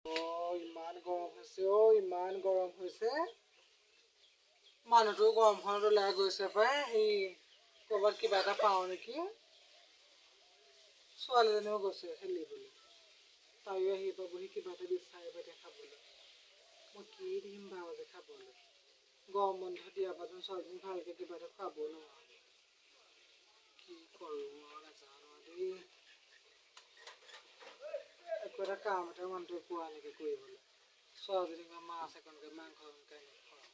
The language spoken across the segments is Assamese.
ইমান গৰম হৈছে ইমান গৰম হৈছে মানুহটো গৰমখনত ওলাই গৈছে পাই সেই ক'ৰবাত কিবা এটা পাওঁ নেকি ছোৱালীজনীও গৈছে খেলিবলৈ তাইও আহি পাবহি কিবা এটা বিচাৰি পাই খাবলৈ মই কি দিম বাৰু যে খাবলৈ গৰম বন্ধ দিয়াৰ পাছত ছোৱালীজনী ভালকৈ কিবা এটা খুৱাব নোৱাৰোঁ কি কৰোঁ মই নাজানো দেই একো এটা কাম এটা মানুহটোৱে পোৱা নেকি কৰিবলৈ ছোৱালীজনীক মাছ অকণকৈ মাংস অকণকৈ আনি খুৱাওঁ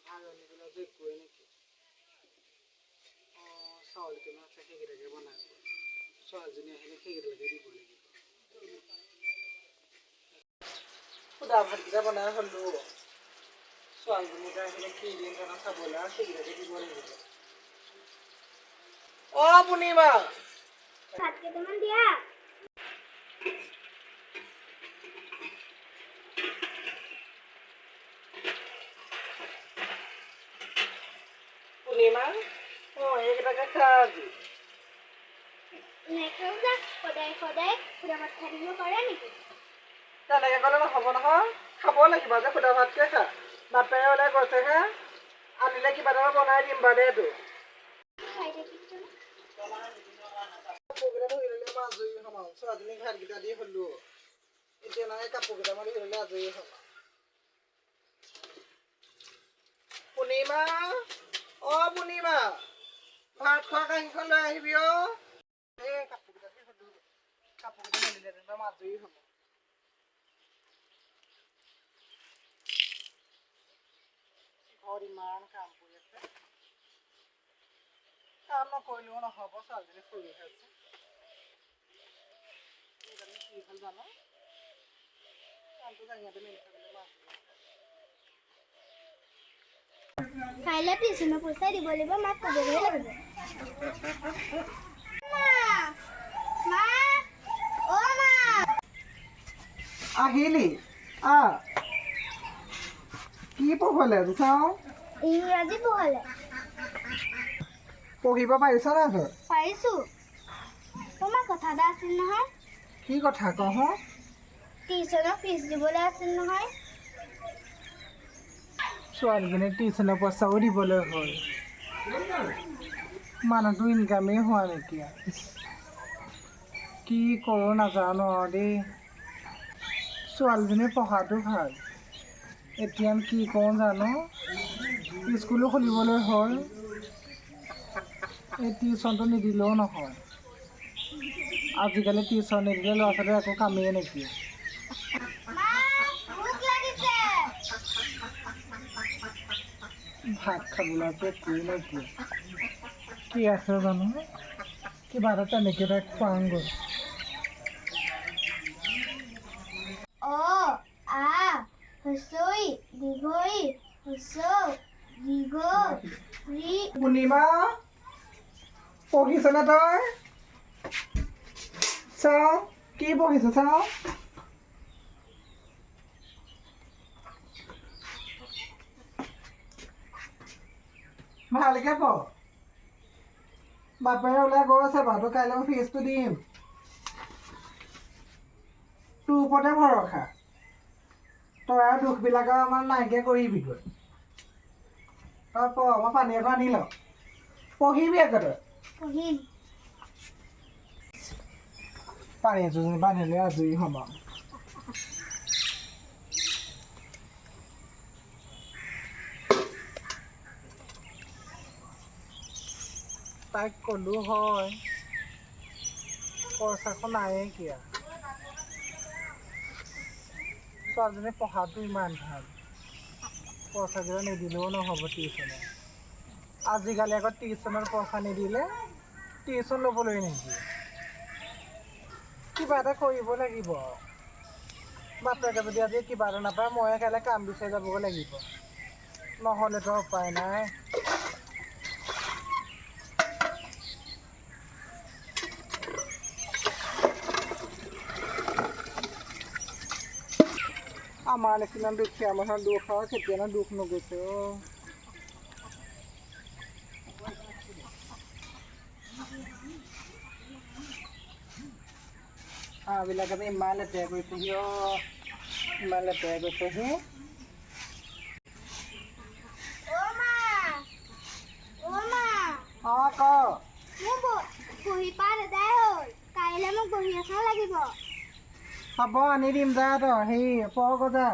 ভাত ৰান্ধিবলৈ যে একোৱেই নেকি অঁ চাউলটো মাছ সেইকেইটাকে বনাই ছোৱালীজনী আহিলে সেইকেইটাকে দিব লাগিব সুদা ভাতকেইটা বনাই হ'লোঁ ছোৱালীজনীকে আহিলে কি দিম জানো খাবলৈ আৰু সেইকেইটাকে দিব লাগিব অঁ পূৰ্ণিমা ভাত কেইটামান দিয়া পূৰ্ণিমা অঁ এইকেইটাকে খা আজি নেখাওঁ যা সদায় সদায় সুদা ভাত খাই থাকিব পাৰে নেকি তেনেকৈ ক'লে নহ'ব নহয় খাব লাগিব যে সুদা ভাতকে খা বাপেৰে ওলাই গৈছেহে আনিলে কিবা এটা বনাই দিম বাৰু দেই তোৰ খাই থাকিবচোন কাপোৰকেইটা ধুই ল'লে মই আজৰি হ'ম আৰু ছোৱালীজনীক ভাতকেইটা দি হ'লোঁ এতিয়া নাই কাপোৰকেইটামান ধুই ল'লে আজৰি হ'ম পূৰ্ণিমা অঁ পূৰ্ণিমা ভাত খোৱা কাঁহীখন লৈ আহিবি অঁ এই কাপোৰকেইটা দি হ'লোঁ কাপোৰকেইটা মেলিলে যেনিবা মই আজৰি হ'ম ঘৰত ইমান কাম কৰি আছে কাম নকৰিলেও নহ'ব ছোৱালীজনী সৰু হৈ আছে কি হ'ল জানো কামটো জাঙিয়াতে মেলি থৈ গ'লে কাইলৈ টিউশ্যনৰ পইচা দিব লাগিব মাক ক'বগৈ লাগিব মা অ' মা আহিলি কি পঢ়লে আজি চাওঁ ইংৰাজী পঢ়ালে পঢ়িব পাৰিছ নাই তই পাৰিছোঁ তোমাৰ কথা এটা আছিল নহয় কি কথা কওঁ টিউশ্যনৰ ফিজ দিবলৈ আছিল নহয় ছোৱালীজনীক টিউশ্যনৰ পইচাও দিবলৈ হ'ল মানুহটো ইনকামেই হোৱা নাইকিয়া কি কৰোঁ নাজানো আৰু দেই ছোৱালীজনী পঢ়াটো ভাল এতিয়া কি কৰোঁ জানো স্কুলো খুলিবলৈ হ'ল এই টিউশ্যনটো নিদিলেও নহয় আজিকালি টিউশ্যন নিদিলে ল'ৰা ছোৱালীৰ একো কামেই নাইকিয়া ভাত খাবলৈ আছে একোৱেই নাইকিয়া কি আছে জানো কিবা এটা তেনেকৈ তাইক খুৱাওঁগৈ অ আ হ্ৰস্বই দীৰ্ঘই হ্ৰস্ব দীৰ্ঘ ৰি পূৰ্ণিমা পঢ়িছনে তই চাওঁ কি পঢ়িছ চাওঁ ভালকৈ পঢ় বাপেৰে ওলাই গৈ আছে বাৰু তই কাইলৈ ফিজটো দিম তোৰ ওপৰতে ভৰসা তই আৰু দুখবিলাক আমাৰ নাইকিয়া কৰিবিগৈ তই পঢ় মই পানী এখন আনি লওঁ পঢ়িবি আকৌ তই পঢ়িম পানী এযোৰ বান্ধিলে আজৰি হ'ম আৰু তাইক ক'লোঁ হয় পইচাখন নাইয়ে কিয়া ছোৱালীজনী পঢ়াটো ইমান ভাল পইচাকেইটা নিদিলেও নহ'ব টিউশ্যনত আজিকালি আকৌ টিউশ্যনত পইচা নিদিলে টিউশ্যন ল'বলৈ নিদিয়ে কিবা এটা কৰিব লাগিব বাপেকে যদি আজি কিবা এটা নাপায় ময়ে কাইলৈ কাম বিচাৰি যাবগৈ লাগিব নহ'লেতো উপায় নাই আমাৰ নিচিনা দুখীয়া মানুহৰ দুখ আৰু কেতিয়ানো দুখ নগৈছে হাঁহবিলাকে যে ইমান লেতেৰা কৰি থহি ইমান লেতেৰা কৰি থহি অঁ ক মোৰ বহী পাত এদাই হ'ল কাইলৈ মোক বহী এখন লাগিব হ'ব আনি দিম যা তই হেৰি পঢ় যা